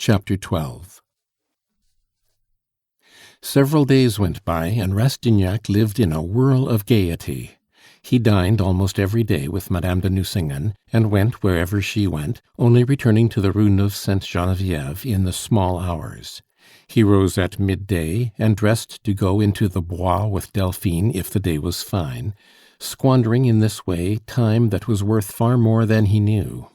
Chapter 12. Several days went by, and Rastignac lived in a whirl of gaiety. He dined almost every day with Madame de Nucingen, and went wherever she went, only returning to the Rue Neuve Sainte Geneviève in the small hours. He rose at midday, and dressed to go into the Bois with Delphine if the day was fine, squandering in this way time that was worth far more than he knew.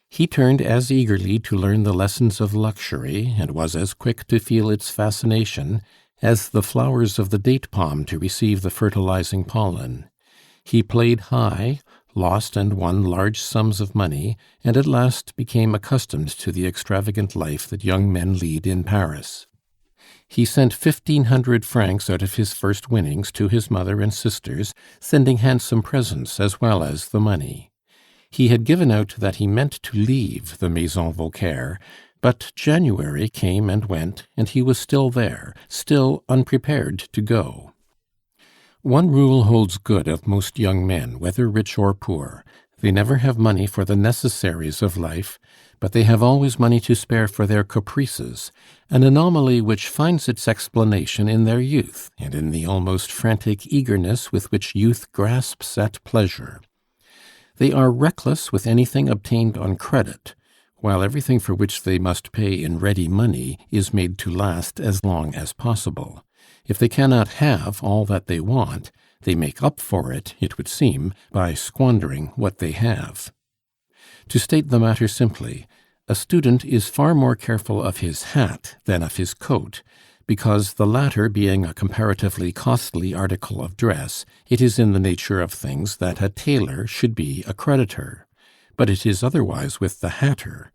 He turned as eagerly to learn the lessons of luxury, and was as quick to feel its fascination, as the flowers of the date palm to receive the fertilizing pollen. He played high, lost and won large sums of money, and at last became accustomed to the extravagant life that young men lead in Paris. He sent 1,500 francs out of his first winnings to his mother and sisters, sending handsome presents as well as the money. He had given out that he meant to leave the Maison Vauquer, but January came and went, and he was still there, still unprepared to go. One rule holds good of most young men, whether rich or poor: they never have money for the necessaries of life, but they have always money to spare for their caprices, an anomaly which finds its explanation in their youth, and in the almost frantic eagerness with which youth grasps at pleasure. They are reckless with anything obtained on credit, while everything for which they must pay in ready money is made to last as long as possible. If they cannot have all that they want, they make up for it, it would seem, by squandering what they have. To state the matter simply, a student is far more careful of his hat than of his coat, because the latter being a comparatively costly article of dress, it is in the nature of things that a tailor should be a creditor. But it is otherwise with the hatter.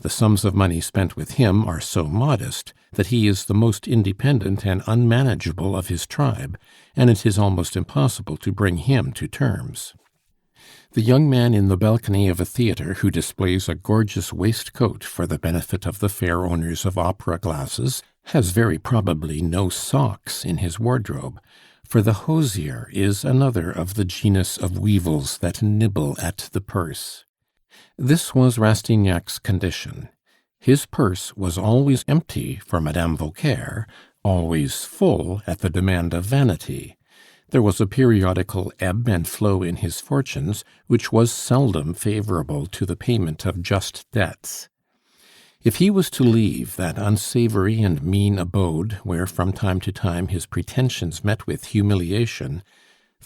The sums of money spent with him are so modest that he is the most independent and unmanageable of his tribe, and it is almost impossible to bring him to terms. The young man in the balcony of a theatre who displays a gorgeous waistcoat for the benefit of the fair owners of opera glasses has very probably no socks in his wardrobe, for the hosier is another of the genus of weevils that nibble at the purse. This was Rastignac's condition. His purse was always empty for Madame Vauquer, always full at the demand of vanity. There was a periodical ebb and flow in his fortunes, which was seldom favorable to the payment of just debts. If he was to leave that unsavory and mean abode, where from time to time his pretensions met with humiliation,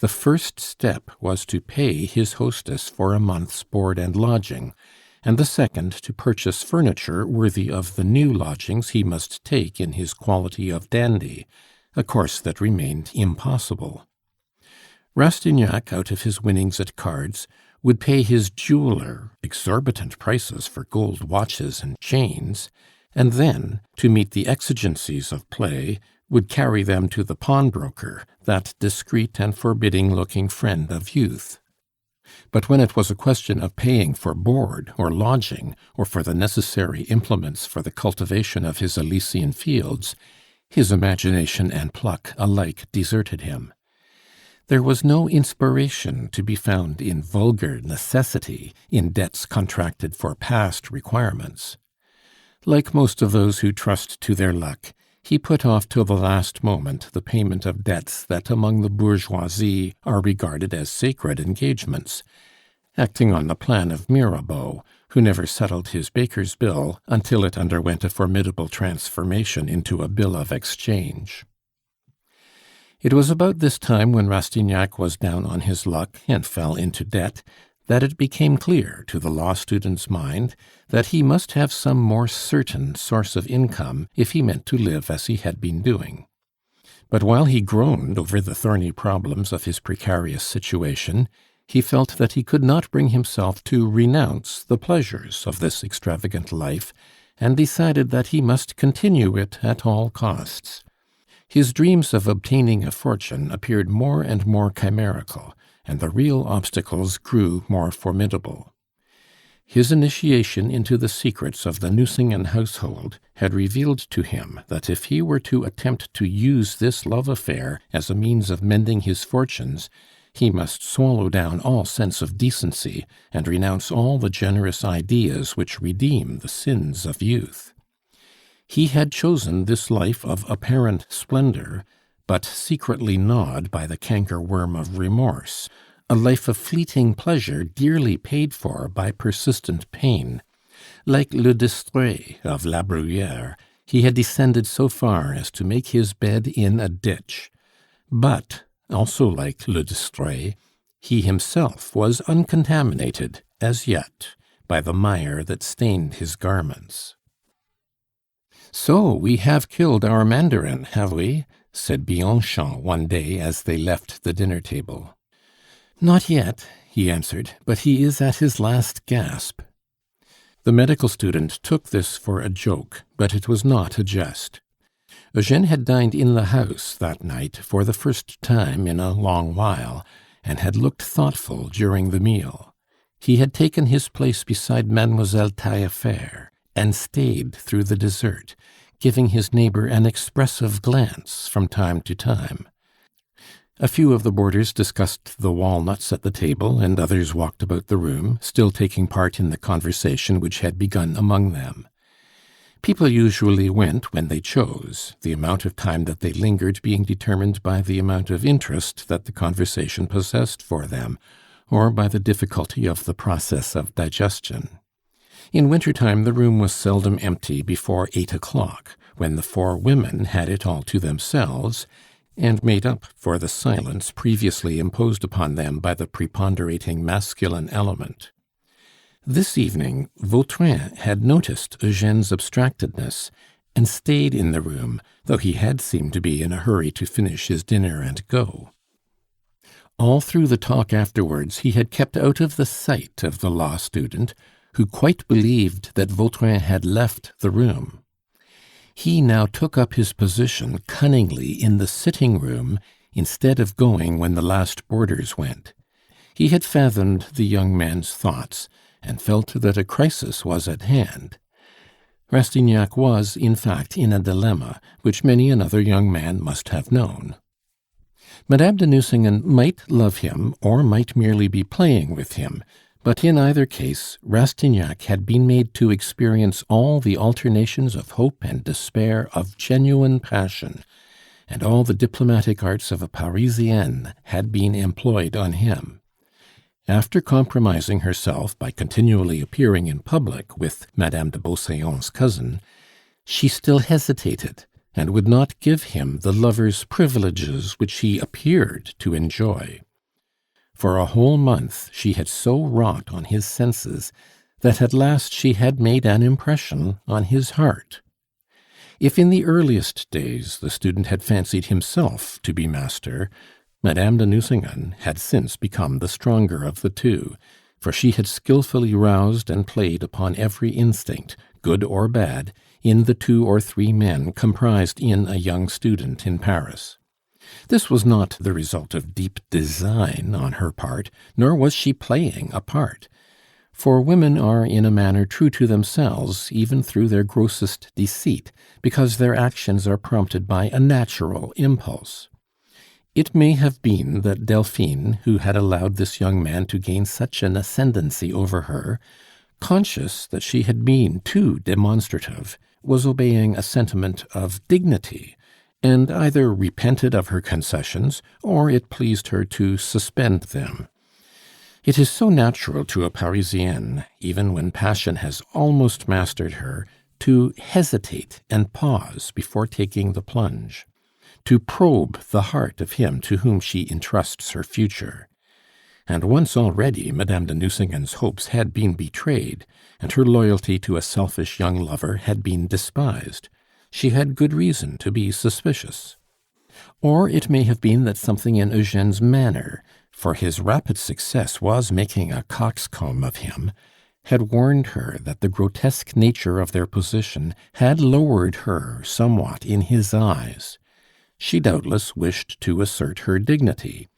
the first step was to pay his hostess for a month's board and lodging, and the second to purchase furniture worthy of the new lodgings he must take in his quality of dandy, a course that remained impossible. Rastignac, out of his winnings at cards, would pay his jeweler exorbitant prices for gold watches and chains, and then, to meet the exigencies of play, would carry them to the pawnbroker, that discreet and forbidding-looking friend of youth. But when it was a question of paying for board or lodging, or for the necessary implements for the cultivation of his Elysian fields, his imagination and pluck alike deserted him. There was no inspiration to be found in vulgar necessity, in debts contracted for past requirements. Like most of those who trust to their luck, he put off till the last moment the payment of debts that among the bourgeoisie are regarded as sacred engagements, acting on the plan of Mirabeau, who never settled his baker's bill until it underwent a formidable transformation into a bill of exchange. It was about this time, when Rastignac was down on his luck and fell into debt, that it became clear to the law student's mind that he must have some more certain source of income if he meant to live as he had been doing. But while he groaned over the thorny problems of his precarious situation, he felt that he could not bring himself to renounce the pleasures of this extravagant life, and decided that he must continue it at all costs. His dreams of obtaining a fortune appeared more and more chimerical, and the real obstacles grew more formidable. His initiation into the secrets of the Nucingen household had revealed to him that if he were to attempt to use this love affair as a means of mending his fortunes, he must swallow down all sense of decency and renounce all the generous ideas which redeem the sins of youth. He had chosen this life of apparent splendor, but secretly gnawed by the canker-worm of remorse, a life of fleeting pleasure dearly paid for by persistent pain. Like Le Distrait of La Bruyere, he had descended so far as to make his bed in a ditch. But, also like Le Distrait, he himself was uncontaminated, as yet, by the mire that stained his garments. "So we have killed our mandarin, have we?" said Bianchon one day as they left the dinner table. "Not yet," he answered, "but he is at his last gasp." The medical student took this for a joke, but it was not a jest. Eugène had dined in the house that night for the first time in a long while, and had looked thoughtful during the meal. He had taken his place beside Mademoiselle Taillefer, and stayed through the dessert, giving his neighbor an expressive glance from time to time. A few of the boarders discussed the walnuts at the table, and others walked about the room, still taking part in the conversation which had begun among them. People usually went when they chose, the amount of time that they lingered being determined by the amount of interest that the conversation possessed for them, or by the difficulty of the process of digestion. In winter-time the room was seldom empty before 8 o'clock, when the four women had it all to themselves, and made up for the silence previously imposed upon them by the preponderating masculine element. This evening Vautrin had noticed Eugène's abstractedness, and stayed in the room, though he had seemed to be in a hurry to finish his dinner and go. All through the talk afterwards he had kept out of the sight of the law student, who quite believed that Vautrin had left the room. He now took up his position cunningly in the sitting-room, instead of going when the last boarders went. He had fathomed the young man's thoughts, and felt that a crisis was at hand. Rastignac was, in fact, in a dilemma, which many another young man must have known. Madame de Nucingen might love him, or might merely be playing with him, but in either case Rastignac had been made to experience all the alternations of hope and despair of genuine passion, and all the diplomatic arts of a Parisienne had been employed on him. After compromising herself by continually appearing in public with Madame de Beauseant's cousin, she still hesitated, and would not give him the lover's privileges which he appeared to enjoy. For a whole month she had so wrought on his senses that at last she had made an impression on his heart. If in the earliest days the student had fancied himself to be master, Madame de Nucingen had since become the stronger of the two, for she had skilfully roused and played upon every instinct, good or bad, in the 2 or 3 men comprised in a young student in Paris. This was not the result of deep design on her part, nor was she playing a part. For women are in a manner true to themselves, even through their grossest deceit, because their actions are prompted by a natural impulse. It may have been that Delphine, who had allowed this young man to gain such an ascendancy over her, conscious that she had been too demonstrative, was obeying a sentiment of dignity, and either repented of her concessions, or it pleased her to suspend them. It is so natural to a Parisienne, even when passion has almost mastered her, to hesitate and pause before taking the plunge, to probe the heart of him to whom she entrusts her future. And once already Madame de Nucingen's hopes had been betrayed, and her loyalty to a selfish young lover had been despised. She had good reason to be suspicious. Or it may have been that something in Eugène's manner, for his rapid success was making a coxcomb of him, had warned her that the grotesque nature of their position had lowered her somewhat in his eyes. She doubtless wished to assert her dignity.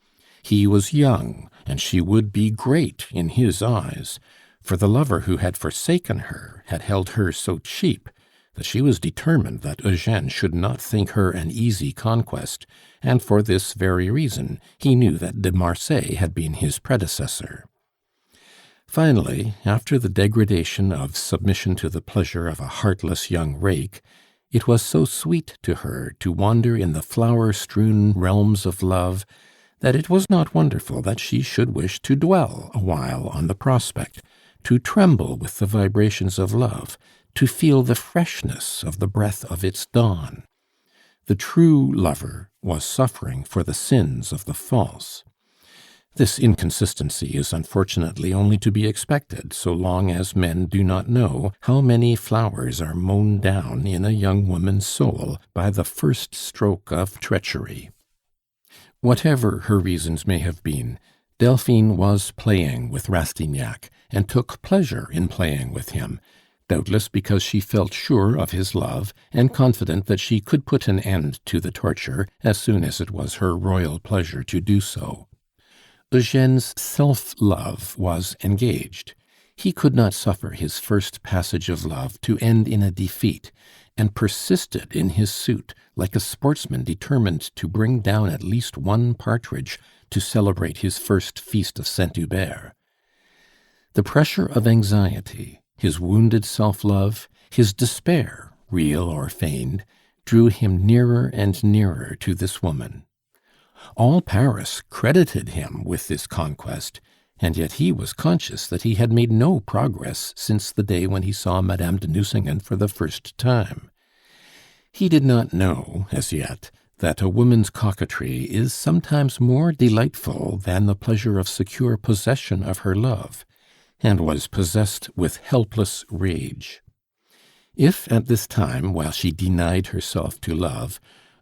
He was young, and she would be great in his eyes, for the lover who had forsaken her had held her so cheap that she was determined that Eugène should not think her an easy conquest, and for this very reason he knew that de Marsay had been his predecessor. Finally, after the degradation of submission to the pleasure of a heartless young rake, It was so sweet to her to wander in the flower-strewn realms of love that it was not wonderful that she should wish to dwell a while on the prospect, to tremble with the vibrations of love, to feel the freshness of the breath of its dawn. The true lover was suffering for the sins of the false. This inconsistency is unfortunately only to be expected so long as men do not know how many flowers are mown down in a young woman's soul by the first stroke of treachery. Whatever her reasons may have been, Delphine was playing with Rastignac, and took pleasure in playing with him, doubtless because she felt sure of his love, and confident that she could put an end to the torture as soon as it was her royal pleasure to do so. Eugene's self-love was engaged. He could not suffer his first passage of love to end in a defeat, and persisted in his suit, like a sportsman determined to bring down at least one partridge to celebrate his first feast of Saint-Hubert. The pressure of anxiety, his wounded self-love, his despair, real or feigned, drew him nearer and nearer to this woman. All Paris credited him with this conquest, and yet he was conscious that he had made no progress since the day when he saw Madame de Nucingen for the first time. He did not know, as yet, that a woman's coquetry is sometimes more delightful than the pleasure of secure possession of her love, and was possessed with helpless rage. If at this time, while she denied herself to love,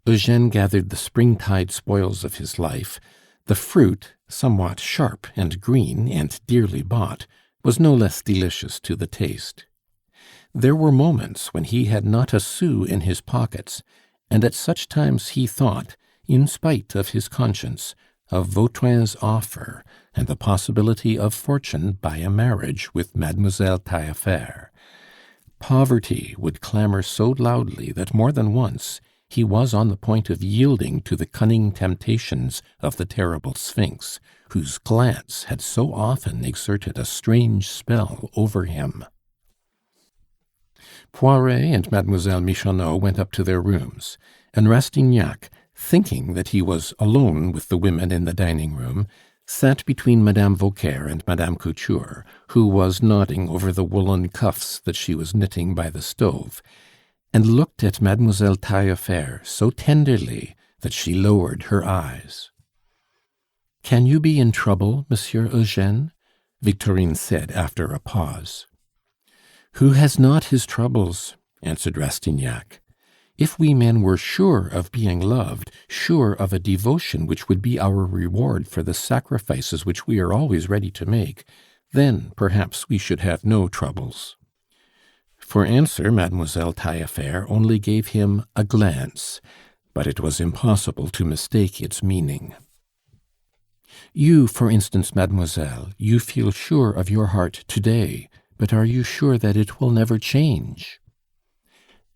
Eugène gathered the springtide spoils of his life, the fruit, somewhat sharp and green and dearly bought, was no less delicious to the taste. There were moments when he had not a sou in his pockets, and at such times he thought, in spite of his conscience, of Vautrin's offer and the possibility of fortune by a marriage with Mademoiselle Taillefer. Poverty would clamor so loudly that more than once he was on the point of yielding to the cunning temptations of the terrible Sphinx, whose glance had so often exerted a strange spell over him. Poiret and Mademoiselle Michonneau went up to their rooms, and Rastignac, thinking that he was alone with the women in the dining-room, sat between Madame Vauquer and Madame Couture, who was nodding over the woolen cuffs that she was knitting by the stove, and looked at Mademoiselle Taillefer so tenderly that she lowered her eyes. "Can you be in trouble, Monsieur Eugène?" Victorine said after a pause. "Who has not his troubles?" answered Rastignac. "If we men were sure of being loved, sure of a devotion which would be our reward for the sacrifices which we are always ready to make, then perhaps we should have no troubles." For answer, Mademoiselle Taillefer only gave him a glance, but it was impossible to mistake its meaning. "You, for instance, mademoiselle, you feel sure of your heart to-day, but are you sure that it will never change?"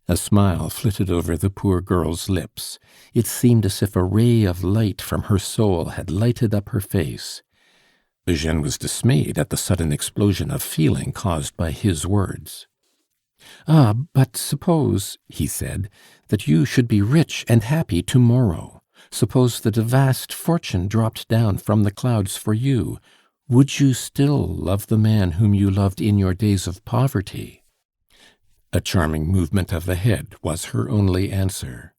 A smile flitted over the poor girl's lips. It seemed as if a ray of light from her soul had lighted up her face. Eugène was dismayed at the sudden explosion of feeling caused by his words. "Ah, but suppose," he said, "that you should be rich and happy to-morrow. Suppose that a vast fortune dropped down from the clouds for you. Would you still love the man whom you loved in your days of poverty?" A charming movement of the head was her only answer.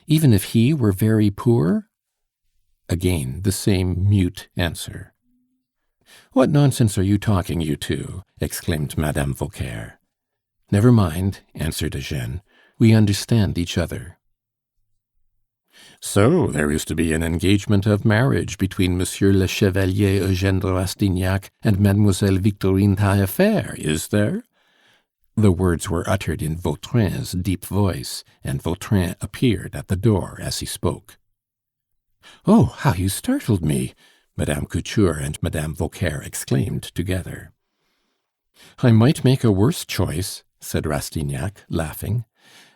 "Even if he were very poor?" Again the same mute answer. "What nonsense are you talking, you two?" exclaimed Madame Vauquer. "Never mind," answered Eugène. "We understand each other." "So there is to be an engagement of marriage between Monsieur le Chevalier Eugène de Rastignac and Mademoiselle Victorine Taillefer, is there?" The words were uttered in Vautrin's deep voice, and Vautrin appeared at the door as he spoke. "Oh, how you startled me!" Madame Couture and Madame Vauquer exclaimed together. "I might make a worse choice," said Rastignac, laughing.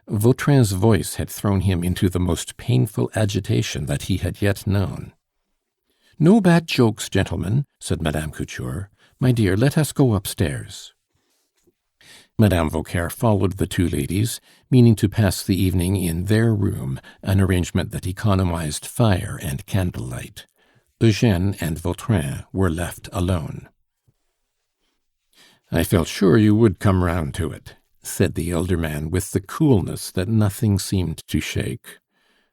Vautrin's voice had thrown him into the most painful agitation that he had yet known. "No bad jokes, gentlemen," said Madame Couture. "My dear, let us go upstairs." Madame Vauquer followed the two ladies, meaning to pass the evening in their room, an arrangement that economized fire and candlelight. Eugène and Vautrin were left alone. "I felt sure you would come round to it," said the elder man with the coolness that nothing seemed to shake.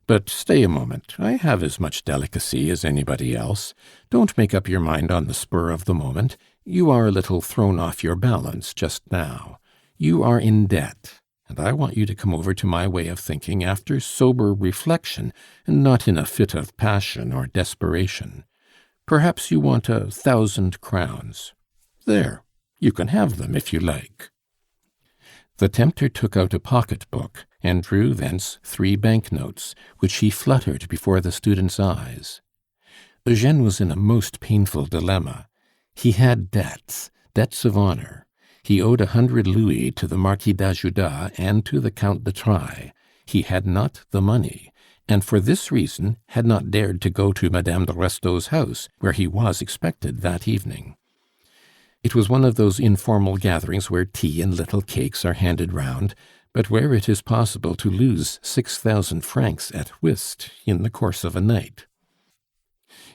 "But stay a moment, I have as much delicacy as anybody else. Don't make up your mind on the spur of the moment. You are a little thrown off your balance just now. You are in debt, and I want you to come over to my way of thinking after sober reflection, and not in a fit of passion or desperation. Perhaps you want 1,000 crowns. There, you can have them if you like." The tempter took out a pocket-book and drew thence 3 banknotes, which he fluttered before the student's eyes. Eugène was in a most painful dilemma. He had debts of honor. He owed 100 louis to the Marquis d'Ajuda and to the Count de Trailles. He had not the money, and for this reason had not dared to go to Madame de Restaud's house, where he was expected that evening. It was one of those informal gatherings where tea and little cakes are handed round, but where it is possible to lose 6,000 francs at whist in the course of a night.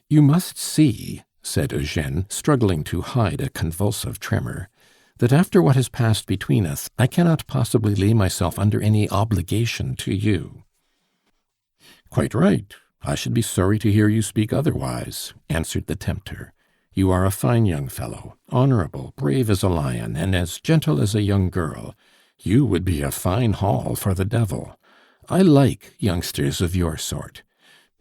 "You must see," said Eugène, struggling to hide a convulsive tremor, "that after what has passed between us, I cannot possibly lay myself under any obligation to you." "Quite right. I should be sorry to hear you speak otherwise," answered the tempter. "You are a fine young fellow, honorable, brave as a lion, and as gentle as a young girl. You would be a fine haul for the devil. I like youngsters of your sort.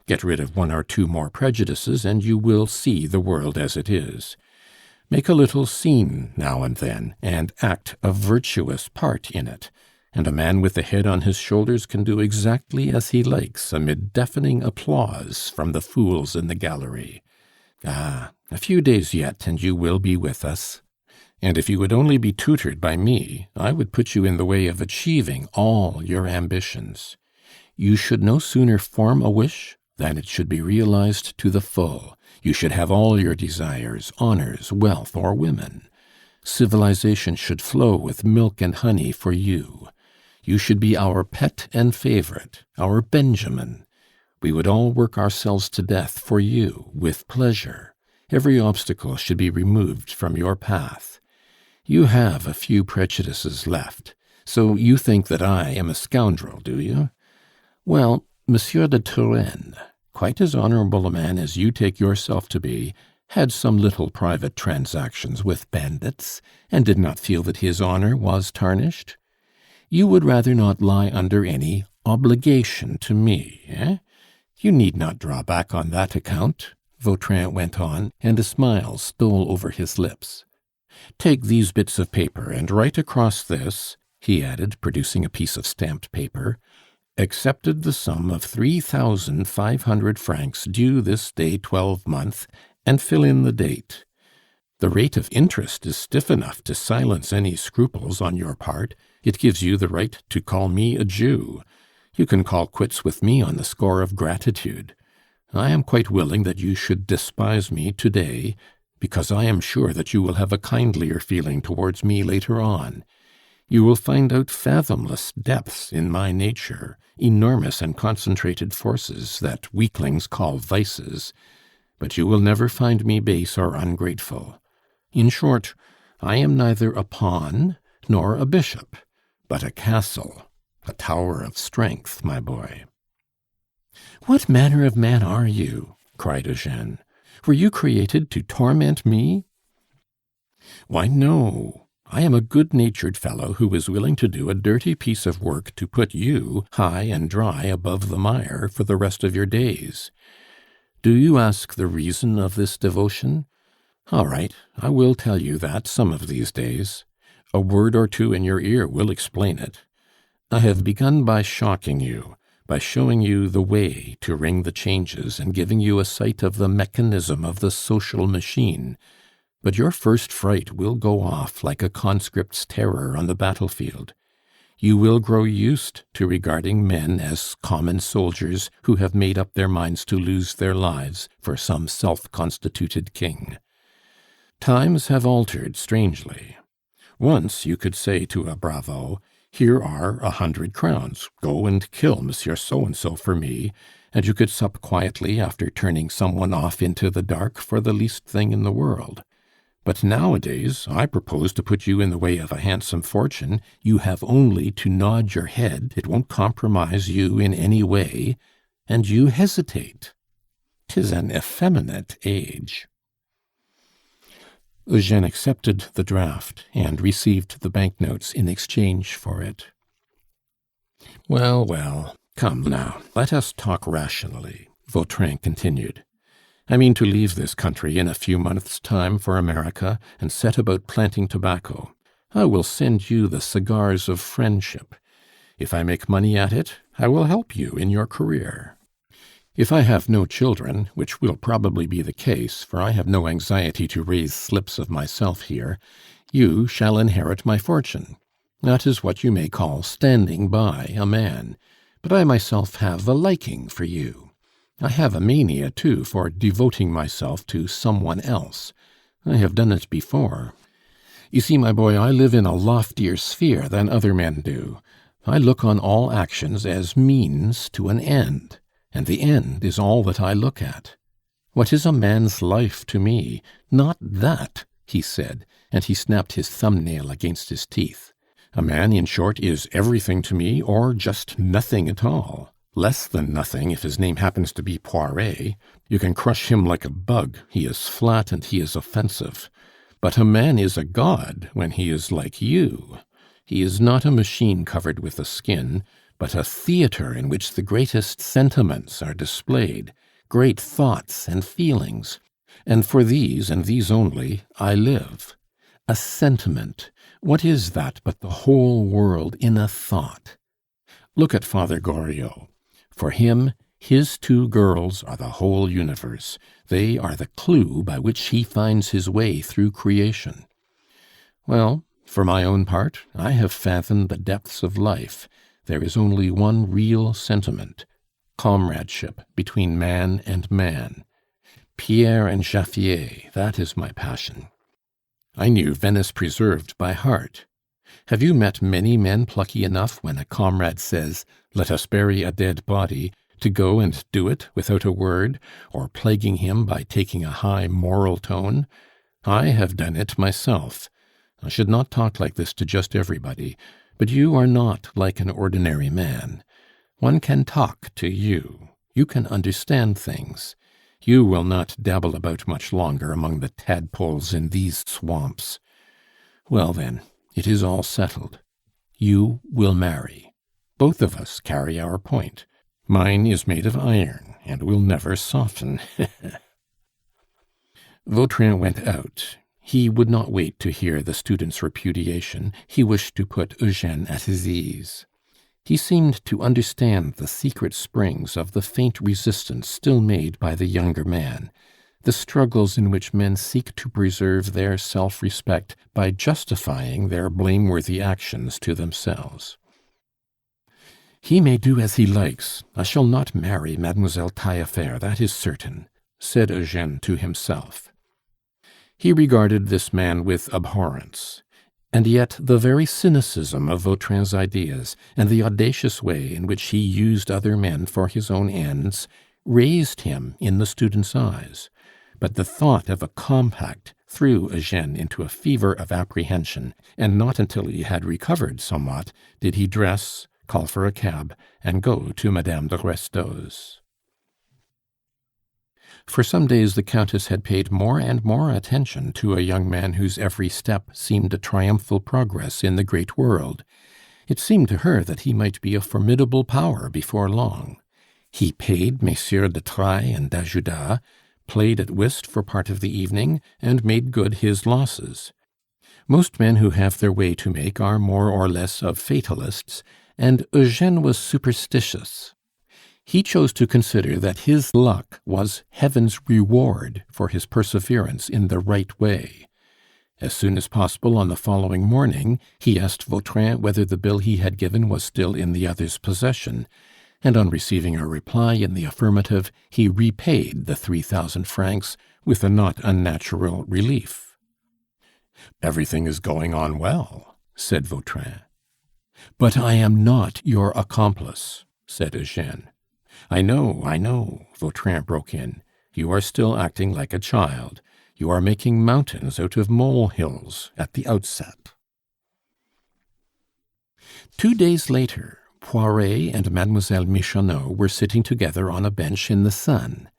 Get rid of 1 or 2 more prejudices, and you will see the world as it is. Make a little scene now and then, and act a virtuous part in it, and a man with a head on his shoulders can do exactly as he likes amid deafening applause from the fools in the gallery. Ah, a few days yet, and you will be with us. And if you would only be tutored by me, I would put you in the way of achieving all your ambitions. You should no sooner form a wish than it should be realized to the full. You should have all your desires, honors, wealth, or women. Civilization should flow with milk and honey for you. You should be our pet and favorite, our Benjamin. We would all work ourselves to death for you, with pleasure. Every obstacle should be removed from your path. You have a few prejudices left. So you think that I am a scoundrel, do you? Well, Monsieur de Turenne, quite as honorable a man as you take yourself to be, had some little private transactions with bandits, and did not feel that his honor was tarnished. You would rather not lie under any obligation to me, eh? You need not draw back on that account," Vautrin went on, and a smile stole over his lips. "Take these bits of paper and write across this," he added, producing a piece of stamped paper, "accepted the sum of 3,500 francs due this day 12th, and fill in the date. The rate of interest is stiff enough to silence any scruples on your part. It gives you the right to call me a Jew. You can call quits with me on the score of gratitude. I am quite willing that you should despise me to-day, because I am sure that you will have a kindlier feeling towards me later on. You will find out fathomless depths in my nature, enormous and concentrated forces that weaklings call vices, but you will never find me base or ungrateful. In short, I am neither a pawn nor a bishop, but a castle, a tower of strength, my boy." "What manner of man are you?" cried Eugène. "Were you created to torment me?" "Why, no. I am a good-natured fellow who is willing to do a dirty piece of work to put you high and dry above the mire for the rest of your days. Do you ask the reason of this devotion? All right, I will tell you that some of these days. A word or two in your ear will explain it. I have begun by shocking you, by showing you the way to ring the changes and giving you a sight of the mechanism of the social machine. But your first fright will go off like a conscript's terror on the battlefield. You will grow used to regarding men as common soldiers who have made up their minds to lose their lives for some self-constituted king. Times have altered strangely. Once you could say to a bravo, 'Here are 100 crowns. Go and kill Monsieur So-and-so for me,' and you could sup quietly after turning someone off into the dark for the least thing in the world. But nowadays I propose to put you in the way of a handsome fortune. You have only to nod your head, it won't compromise you in any way, and you hesitate. 'Tis an effeminate age." Eugène accepted the draft and received the banknotes in exchange for it. "Well, well, come now, let us talk rationally," Vautrin continued. "I mean to leave this country in a few months' time for America and set about planting tobacco. I will send you the cigars of friendship. If I make money at it, I will help you in your career. If I have no children, which will probably be the case, for I have no anxiety to raise slips of myself here, you shall inherit my fortune. That is what you may call standing by a man. But I myself have a liking for you. I have a mania, too, for devoting myself to someone else. I have done it before. You see, my boy, I live in a loftier sphere than other men do. I look on all actions as means to an end, and the end is all that I look at. What is a man's life to me? Not that," he said, and he snapped his thumbnail against his teeth. "A man, in short, is everything to me, or just nothing at all. Less than nothing if his name happens to be Poiret. You can crush him like a bug, he is flat and he is offensive. But a man is a god when he is like you. He is not a machine covered with a skin, but a theatre in which the greatest sentiments are displayed, great thoughts and feelings. And for these, and these only, I live. A sentiment, what is that but the whole world in a thought? Look at Father Goriot. For him, his 2 girls are the whole universe. They are the clue by which he finds his way through creation. Well, for my own part, I have fathomed the depths of life. There is only one real sentiment: comradeship between man and man. Pierre and Jaffier, that is my passion. I knew Venice Preserved by heart. Have you met many men plucky enough, when a comrade says, 'Let us bury a dead body,' to go and do it without a word, or plaguing him by taking a high moral tone? I have done it myself. I should not talk like this to just everybody, but you are not like an ordinary man. One can talk to you. You can understand things. You will not dabble about much longer among the tadpoles in these swamps. Well, then, it is all settled. You will marry. Both of us carry our point. Mine is made of iron, and will never soften." Vautrin went out. He would not wait to hear the student's repudiation. He wished to put Eugène at his ease. He seemed to understand the secret springs of the faint resistance still made by the younger man, the struggles in which men seek to preserve their self-respect by justifying their blameworthy actions to themselves. "He may do as he likes. I shall not marry Mademoiselle Taillefer, that is certain," said Eugène to himself. He regarded this man with abhorrence. And yet the very cynicism of Vautrin's ideas, and the audacious way in which he used other men for his own ends, raised him in the student's eyes. But the thought of a compact threw Eugène into a fever of apprehension, and not until he had recovered somewhat did he dress, call for a cab, and go to Madame de Restaud's. For some days the Countess had paid more and more attention to a young man whose every step seemed a triumphal progress in the great world. It seemed to her that he might be a formidable power before long. He paid Messieurs de Trailles and d'Ajuda, played at whist for part of the evening, and made good his losses. Most men who have their way to make are more or less of fatalists, and Eugène was superstitious. He chose to consider that his luck was Heaven's reward for his perseverance in the right way. As soon as possible on the following morning, he asked Vautrin whether the bill he had given was still in the other's possession, and on receiving a reply in the affirmative, he repaid the 3,000 francs with a not unnatural relief. "Everything is going on well," said Vautrin. "But I am not your accomplice," said Eugène. I know," Vautrin broke in. "You are still acting like a child. You are making mountains out of molehills at the outset." 2 days later, Poiret and Mademoiselle Michonneau were sitting together on a bench in the sun.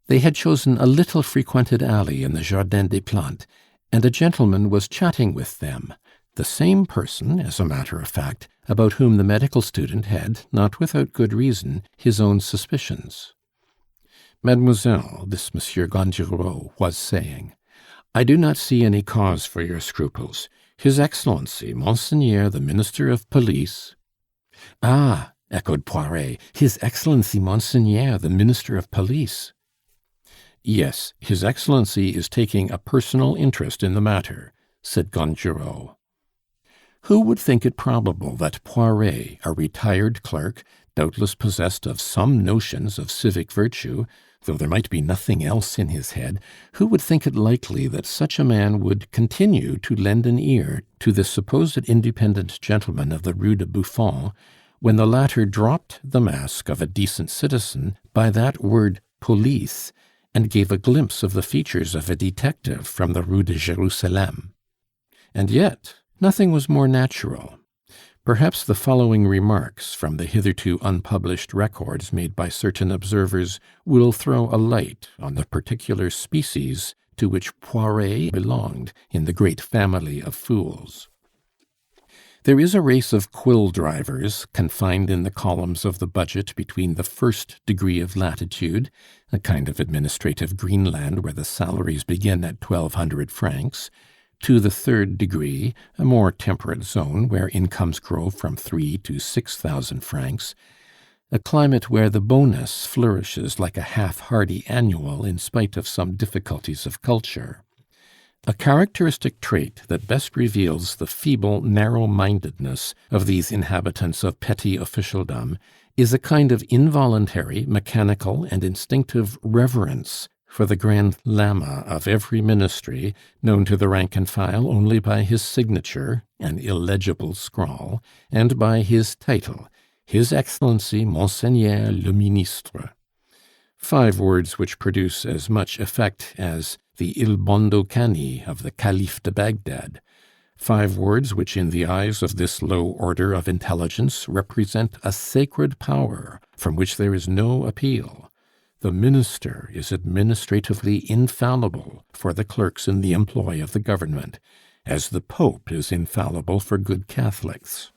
They had chosen a little frequented alley in the Jardin des Plantes, and a gentleman was chatting with them, the same person, as a matter of fact, about whom the medical student had, not without good reason, his own suspicions. "Mademoiselle," this Monsieur Gondureau was saying, "I do not see any cause for your scruples. His Excellency, Monseigneur the Minister of Police—" "Ah!" echoed Poiret, "His Excellency Monseigneur the Minister of Police." "Yes, His Excellency is taking a personal interest in the matter," said Gondureau. Who would think it probable that Poiret, a retired clerk, doubtless possessed of some notions of civic virtue, though there might be nothing else in his head, who would think it likely that such a man would continue to lend an ear to the supposed independent gentleman of the Rue de Buffon, when the latter dropped the mask of a decent citizen by that word police, and gave a glimpse of the features of a detective from the Rue de Jerusalem? And yet nothing was more natural. Perhaps the following remarks from the hitherto unpublished records made by certain observers will throw a light on the particular species to which Poiret belonged in the great family of fools. There is a race of quill drivers confined in the columns of the budget between the first degree of latitude, a kind of administrative Greenland where the salaries begin at 1,200 francs, to the third degree, a more temperate zone where incomes grow from 3 to 6,000 francs, a climate where the bonus flourishes like a half-hardy annual in spite of some difficulties of culture. A characteristic trait that best reveals the feeble narrow-mindedness of these inhabitants of petty officialdom is a kind of involuntary, mechanical, and instinctive reverence for the grand lama of every ministry, known to the rank and file only by his signature, an illegible scrawl, and by his title, His Excellency Monseigneur le Ministre. 5 words which produce as much effect as the Il Bondo Cani of the Caliph de Bagdad. 5 words which in the eyes of this low order of intelligence represent a sacred power from which there is no appeal. The minister is administratively infallible for the clerks in the employ of the government, as the Pope is infallible for good Catholics.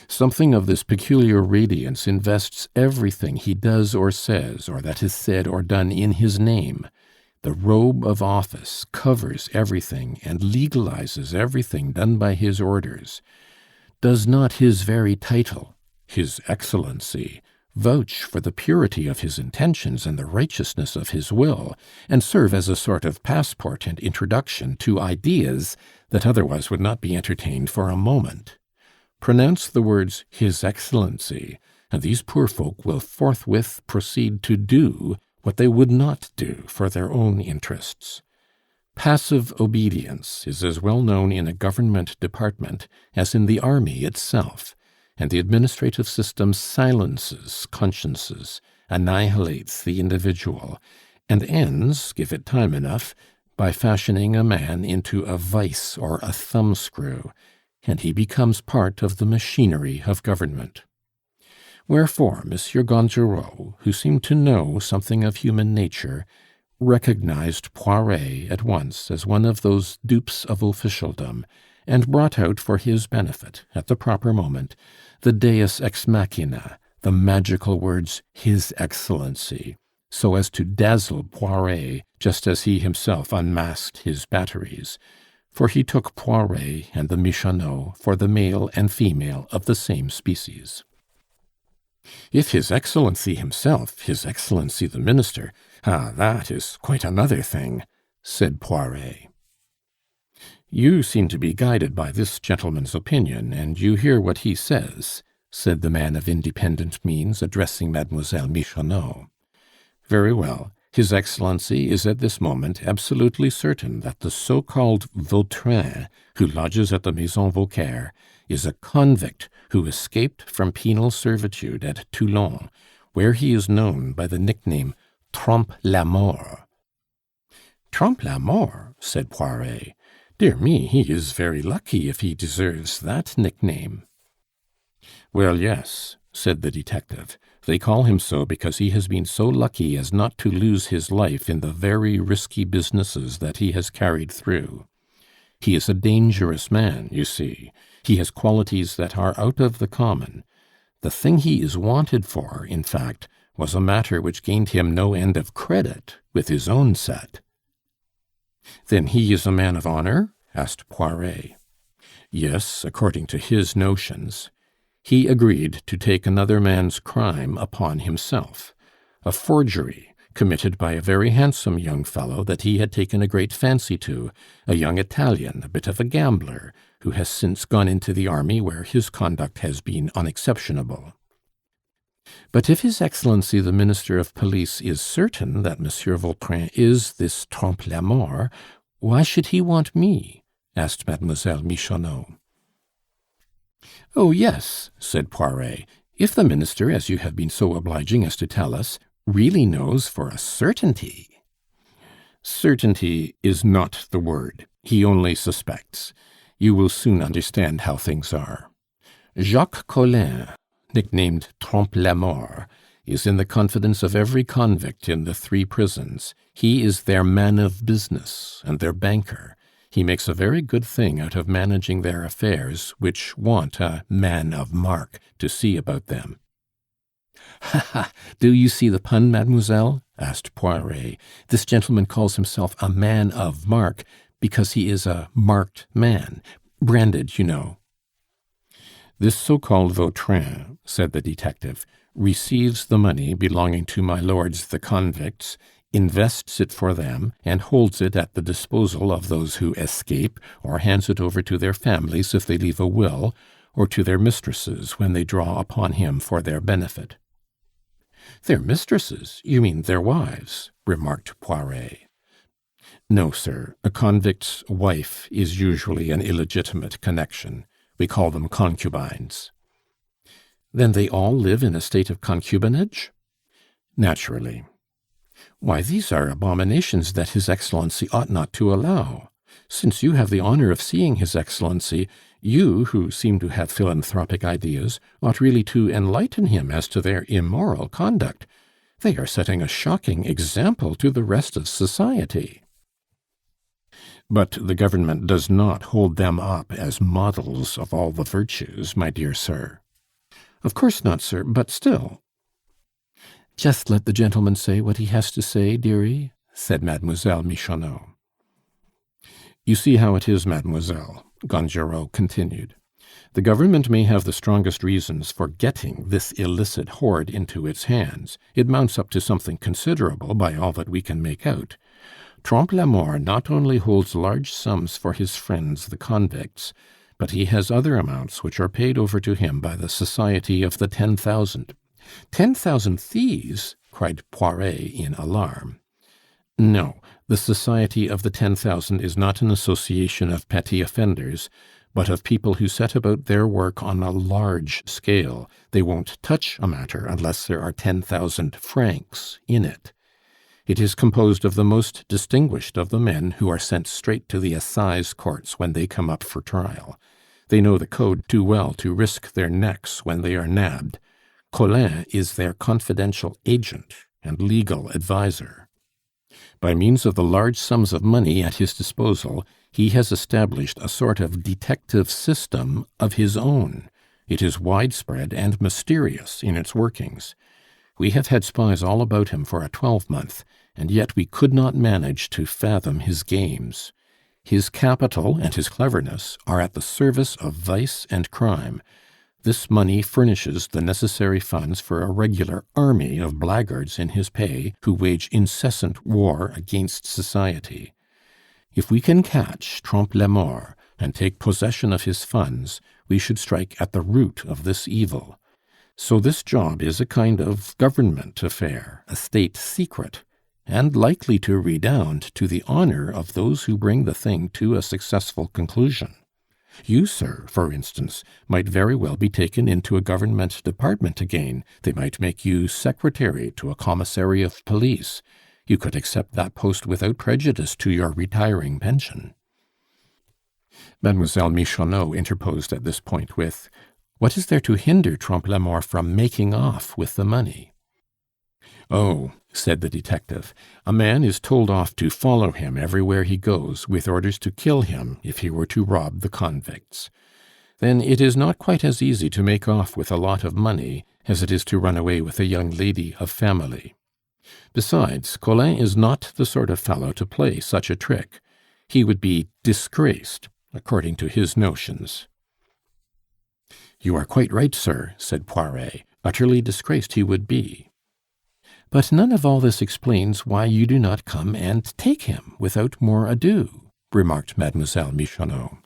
Something of this peculiar radiance invests everything he does or says, or that is said or done in his name. The robe of office covers everything and legalizes everything done by his orders. Does not his very title, His Excellency, vouch for the purity of his intentions and the righteousness of his will, and serve as a sort of passport and introduction to ideas that otherwise would not be entertained for a moment? Pronounce the words His Excellency, and these poor folk will forthwith proceed to do what they would not do for their own interests. Passive obedience is as well known in a government department as in the army itself, and the administrative system silences consciences, annihilates the individual, and ends, give it time enough, by fashioning a man into a vice or a thumbscrew, and he becomes part of the machinery of government. Wherefore Monsieur Gondureau, who seemed to know something of human nature, recognized Poiret at once as one of those dupes of officialdom, and brought out for his benefit, at the proper moment, the deus ex machina, the magical words His Excellency, so as to dazzle Poiret just as he himself unmasked his batteries, for he took Poiret and the Michonneau for the male and female of the same species. "If His Excellency himself, His Excellency the Minister, that is quite another thing," said Poiret. "You seem to be guided by this gentleman's opinion, and you hear what he says," said the man of independent means, addressing Mademoiselle Michonneau. "Very well. His Excellency is at this moment absolutely certain that the so-called Vautrin, who lodges at the Maison Vauquer, is a convict who escaped from penal servitude at Toulon, where he is known by the nickname Trompe la Mort." "Trompe la Mort?" said Poiret. "Dear me, he is very lucky if he deserves that nickname." "Well, yes," said the detective. "They call him so because he has been so lucky as not to lose his life in the very risky businesses that he has carried through. He is a dangerous man, you see. He has qualities that are out of the common. The thing he is wanted for, in fact, was a matter which gained him no end of credit with his own set." "Then he is a man of honor?" asked Poiret. "Yes, according to his notions. He agreed to take another man's crime upon himself, a forgery committed by a very handsome young fellow that he had taken a great fancy to, a young Italian, a bit of a gambler, who has since gone into the army, where his conduct has been unexceptionable." "But if His Excellency the Minister of Police is certain that Monsieur Vautrin is this Trompe la Mort, why should he want me?" asked Mademoiselle Michonneau. "Oh, yes," said Poiret, "if the minister, as you have been so obliging as to tell us, really knows for a certainty." "Certainty is not the word. He only suspects. You will soon understand how things are. Jacques Collin, nicknamed Trompe la Mort, is in the confidence of every convict in the 3 prisons. He is their man of business and their banker. He makes a very good thing out of managing their affairs, which want a man of mark to see about them." "Ha, ha! Do you see the pun, mademoiselle?" asked Poiret. "This gentleman calls himself a man of mark because he is a marked man, branded, you know." "This so-called Vautrin," said the detective, "receives the money belonging to my lords the convicts, invests it for them, and holds it at the disposal of those who escape, or hands it over to their families if they leave a will, or to their mistresses when they draw upon him for their benefit." "Their mistresses? You mean their wives?" remarked Poiret. "No, sir. A convict's wife is usually an illegitimate connection. We call them concubines." "Then they all live in a state of concubinage?" "Naturally." "Why, these are abominations that His Excellency ought not to allow. Since you have the honor of seeing His Excellency, you, who seem to have philanthropic ideas, ought really to enlighten him as to their immoral conduct. They are setting a shocking example to the rest of society." "But the government does not hold them up as models of all the virtues, my dear sir." "Of course not, sir, but still—" "Just let the gentleman say what he has to say, dearie," said Mademoiselle Michonneau. "You see how it is, mademoiselle," Gongerot continued. "The government may have the strongest reasons for getting this illicit hoard into its hands. It mounts up to something considerable by all that we can make out. Trompe la Mort not only holds large sums for his friends the convicts, but he has other amounts which are paid over to him by the Society of the 10,000. 10,000 thieves?" cried Poiret in alarm. "No, the Society of the 10,000 is not an association of petty offenders, but of people who set about their work on a large scale. They won't touch a matter unless there are 10,000 francs in it. It is composed of the most distinguished of the men who are sent straight to the assize courts when they come up for trial. They know the code too well to risk their necks when they are nabbed. Collin is their confidential agent and legal adviser. By means of the large sums of money at his disposal, he has established a sort of detective system of his own. It is widespread and mysterious in its workings. We have had spies all about him for a 12-month, and yet we could not manage to fathom his games. His capital and his cleverness are at the service of vice and crime. This money furnishes the necessary funds for a regular army of blackguards in his pay who wage incessant war against society. If we can catch Trompe la Mort and take possession of his funds, we should strike at the root of this evil. So this job is a kind of government affair, a state secret. and likely to redound to the honor of those who bring the thing to a successful conclusion. You, sir, for instance, might very well be taken into a government department again. They might make you secretary to a commissary of police. You could accept that post without prejudice to your retiring pension." Mademoiselle Michonneau interposed at this point with, "What is there to hinder Trompe la Mort from making off with the money?" "Oh," said the detective, "a man is told off to follow him everywhere he goes, with orders to kill him if he were to rob the convicts. Then it is not quite as easy to make off with a lot of money as it is to run away with a young lady of family. Besides, Collin is not the sort of fellow to play such a trick. He would be disgraced, according to his notions." "You are quite right, sir," said Poiret. "Utterly disgraced he would be." "But none of all this explains why you do not come and take him without more ado," remarked Mademoiselle Michonneau.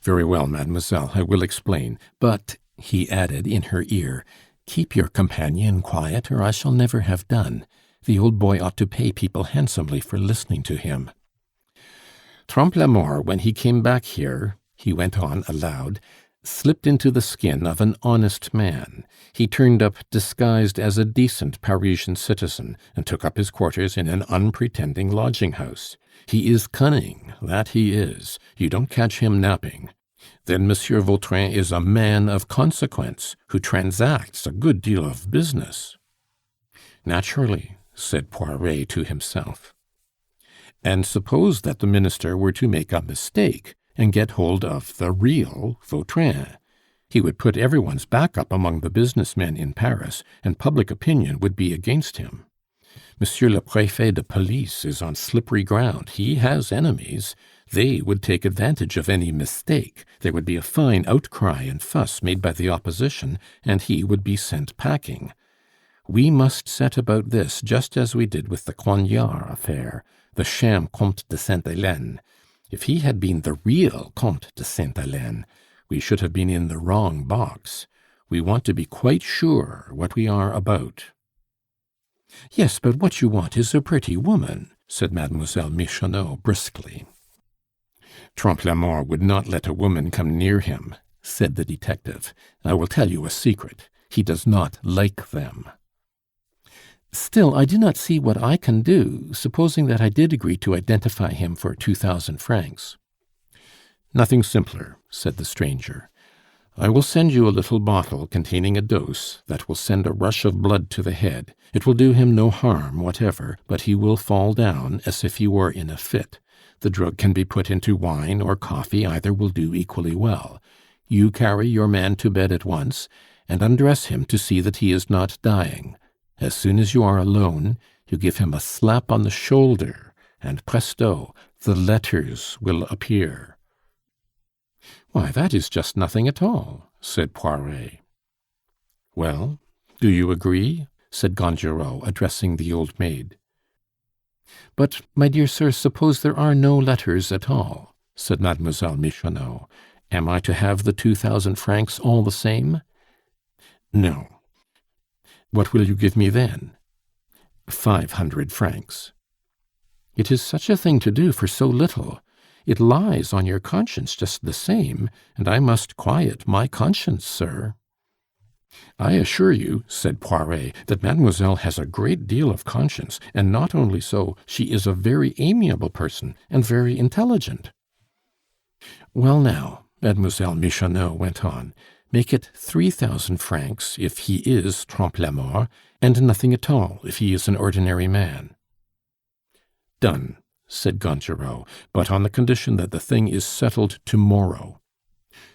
"Very well, mademoiselle, I will explain. But," he added in her ear, "keep your companion quiet, or I shall never have done. The old boy ought to pay people handsomely for listening to him. Trompe la Mort, when he came back here," he went on aloud, "slipped into the skin of an honest man. He turned up disguised as a decent Parisian citizen, and took up his quarters in an unpretending lodging-house. He is cunning, that he is. You don't catch him napping. Then Monsieur Vautrin is a man of consequence, who transacts a good deal of business." "Naturally," said Poiret to himself. "And suppose that the minister were to make a mistake and get hold of the real Vautrin. He would put everyone's back up among the businessmen in Paris, and public opinion would be against him. Monsieur le Préfet de Police is on slippery ground. He has enemies. They would take advantage of any mistake. There would be a fine outcry and fuss made by the opposition, and he would be sent packing. We must set about this just as we did with the Coignard affair, the sham Comte de Sainte Helene. If he had been the real Comte de Sainte Helene, we should have been in the wrong box. We want to be quite sure what we are about." "Yes, but what you want is a pretty woman," said Mademoiselle Michonneau briskly. "Trompe la Mort would not let a woman come near him," said the detective. "I will tell you a secret. He does not like them." "Still, I do not see what I can do, supposing that I did agree to identify him for 2,000 francs." "Nothing simpler," said the stranger. "I will send you a little bottle containing a dose that will send a rush of blood to the head. It will do him no harm whatever, but he will fall down as if he were in a fit. The drug can be put into wine or coffee, either will do equally well. You carry your man to bed at once, and undress him to see that he is not dying. As soon as you are alone, you give him a slap on the shoulder, and presto, the letters will appear." "Why, that is just nothing at all," said Poiret. "Well, do you agree?" said Gondureau, addressing the old maid. "But, my dear sir, suppose there are no letters at all," said Mademoiselle Michonneau. "Am I to have the 2,000 francs all the same?" "No." "What will you give me then?" 500 francs. "It is such a thing to do for so little. It lies on your conscience just the same, and I must quiet my conscience, sir." "I assure you," said Poiret, "that mademoiselle has a great deal of conscience, and not only so, she is a very amiable person, and very intelligent." "Well, now," Mademoiselle Michonneau went on, "make it 3,000 francs if he is Trompe la Mort, and nothing at all if he is an ordinary man." "Done," said Gondureau, "but on the condition that the thing is settled to-morrow."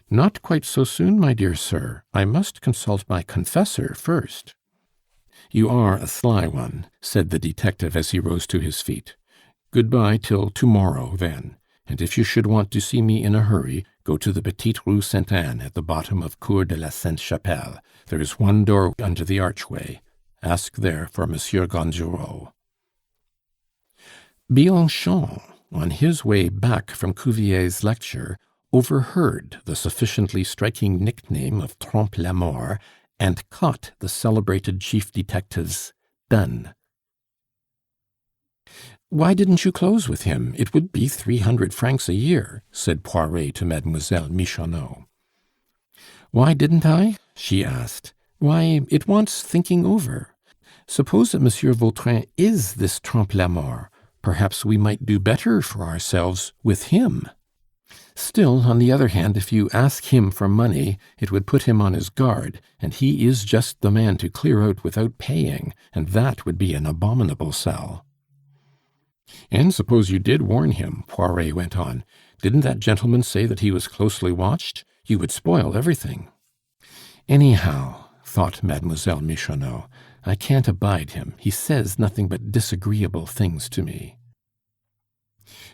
"Not quite so soon, my dear sir. I must consult my confessor first." "You are a sly one," said the detective as he rose to his feet. "Good bye till to-morrow, then. And if you should want to see me in a hurry, go to the Petite Rue Sainte Anne at the bottom of Cour de la Sainte Chapelle. There is one door under the archway. Ask there for Monsieur Gondureau." Bianchon, on his way back from Cuvier's lecture, overheard the sufficiently striking nickname of Trompe la Mort, and caught the celebrated chief detective's "done." "Why didn't you close with him? It would be 300 francs a year," said Poiret to Mademoiselle Michonneau. "Why didn't I?" she asked. "Why, it wants thinking over. Suppose that Monsieur Vautrin is this Trompe la Mort, perhaps we might do better for ourselves with him. Still, on the other hand, if you ask him for money, it would put him on his guard, and he is just the man to clear out without paying, and that would be an abominable sell." "And suppose you did warn him," Poiret went on, "didn't that gentleman say that he was closely watched? You would spoil everything." "Anyhow," thought Mademoiselle Michonneau, "I can't abide him. He says nothing but disagreeable things to me."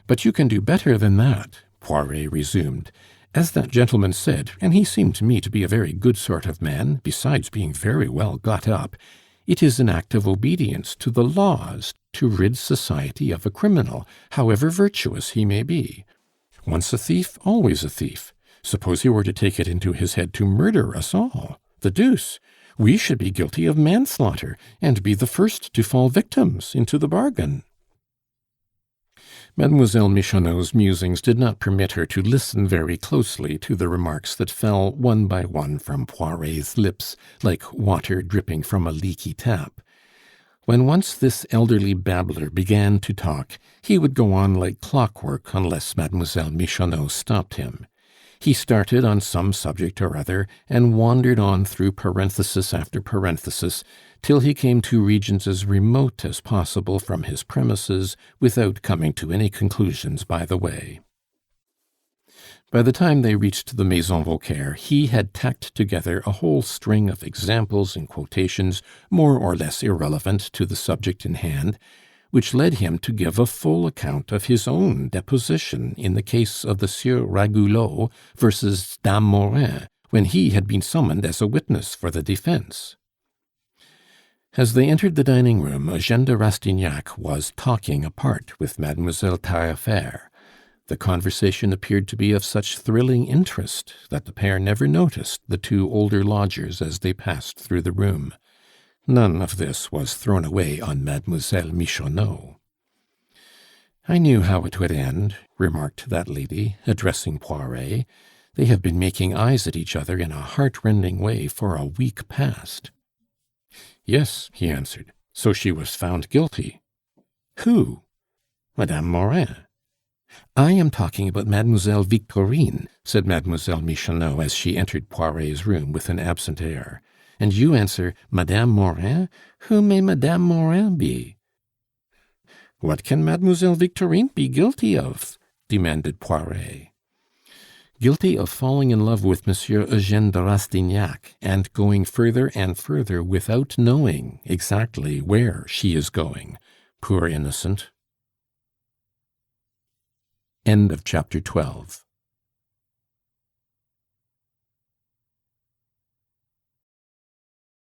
"But you can do better than that," Poiret resumed. "As that gentleman said, and he seemed to me to be a very good sort of man, besides being very well got up, it is an act of obedience to the laws to rid society of a criminal, however virtuous he may be. Once a thief, always a thief. Suppose he were to take it into his head to murder us all? The deuce! We should be guilty of manslaughter, and be the first to fall victims into the bargain." Mademoiselle Michonneau's musings did not permit her to listen very closely to the remarks that fell one by one from Poiret's lips like water dripping from a leaky tap. When once this elderly babbler began to talk, he would go on like clockwork unless Mademoiselle Michonneau stopped him. He started on some subject or other, and wandered on through parenthesis after parenthesis, till he came to regions as remote as possible from his premises, without coming to any conclusions by the way. By the time they reached the Maison Vauquer, he had tacked together a whole string of examples and quotations, more or less irrelevant to the subject in hand, which led him to give a full account of his own deposition in the case of the Sieur Ragulot versus Dame Morin, when he had been summoned as a witness for the defense. As they entered the dining room, Eugène de Rastignac was talking apart with Mademoiselle Taillefer. The conversation appeared to be of such thrilling interest that the pair never noticed the two older lodgers as they passed through the room. None of this was thrown away on Mademoiselle Michonneau. "I knew how it would end," remarked that lady, addressing Poiret. "They have been making eyes at each other in a heart-rending way for a week past." "Yes," he answered. "So she was found guilty." "Who?" "Madame Morin." "I am talking about Mademoiselle Victorine," said Mademoiselle Michonneau as she entered Poiret's room with an absent air. "And you answer, Madame Morin? Who may Madame Morin be?" "What can Mademoiselle Victorine be guilty of?" demanded Poiret. "Guilty of falling in love with Monsieur Eugène de Rastignac, and going further and further without knowing exactly where she is going. Poor innocent!" End of chapter 12.